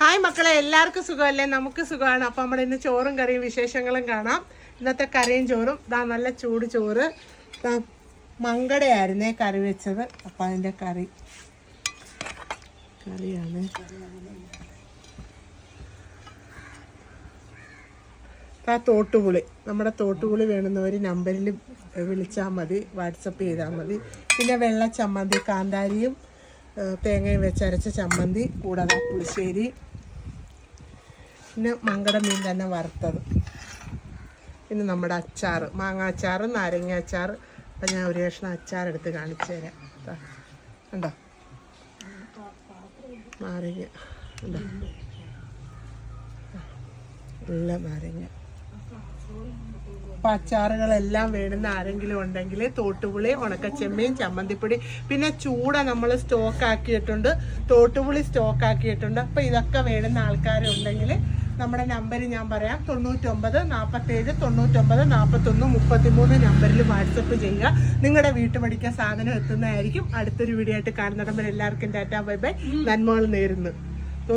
Hi മക്കളെ, എല്ലാവർക്കും സുഖമല്ലേ? നമുക്ക് സുഖമാണ്. അപ്പം നമ്മുടെ ഇന്ന് ചോറും കറിയും വിശേഷങ്ങളും കാണാം. ഇന്നത്തെ കറിയും ചോറും നല്ല ചൂട് ചോറ്. മങ്കടയായിരുന്നേ കറി വെച്ചത്. അപ്പം അതിൻ്റെ കറിയാണ്. തോട്ടുപുളി, നമ്മുടെ തോട്ടുപുളി വേണ്ടുന്നവർ നമ്പറിൽ വിളിച്ചാൽ മതി, വാട്സപ്പ് ചെയ്താൽ മതി. പിന്നെ വെള്ള ചമ്മന്തി, കാന്താരിയും തേങ്ങയും വെച്ചരച്ച ചമ്മന്തി, കൂടാതെ പുളിശ്ശേരി, പിന്നെ മങ്കട മീൻ തന്നെ വറുത്തത്, പിന്നെ നമ്മുടെ അച്ചാർ, മാങ്ങ അച്ചാർ, നാരങ്ങ അച്ചാർ. അപ്പം ഞാൻ ഒരു കഷ്ണം അച്ചാറെടുത്ത് കാണിച്ചു തരാം. ഉണ്ടോ നാരങ്ങ, ഉണ്ടോ എല്ലാ നാരങ്ങ. അപ്പം അച്ചാറുകളെല്ലാം വേണ്ടുന്ന ആരെങ്കിലും ഉണ്ടെങ്കിൽ തോട്ടുപുളി, ഉണക്കച്ചെമ്മീൻ, ചമ്മന്തിപ്പൊടി, പിന്നെ ചൂട നമ്മൾ സ്റ്റോക്ക് ആക്കിയിട്ടുണ്ട്, തോട്ടുപുളി സ്റ്റോക്ക് ആക്കിയിട്ടുണ്ട്. അപ്പം ഇതൊക്കെ വേണ്ടുന്ന ആൾക്കാരുണ്ടെങ്കിൽ നമ്മുടെ നമ്പർ ഞാൻ പറയാം, 99 47 99 41 33 നമ്പറിൽ വാട്സപ്പ് ചെയ്യുക. നിങ്ങളുടെ വീട്ടുപടിക്കാൻ സാധനം എത്തുന്നതായിരിക്കും. അടുത്തൊരു വീഡിയോ ആയിട്ട് കാണുന്നിടം വരെ എല്ലാവർക്കും ടാറ്റാ ബൈ ബൈ. നന്മകൾ നേരുന്നു.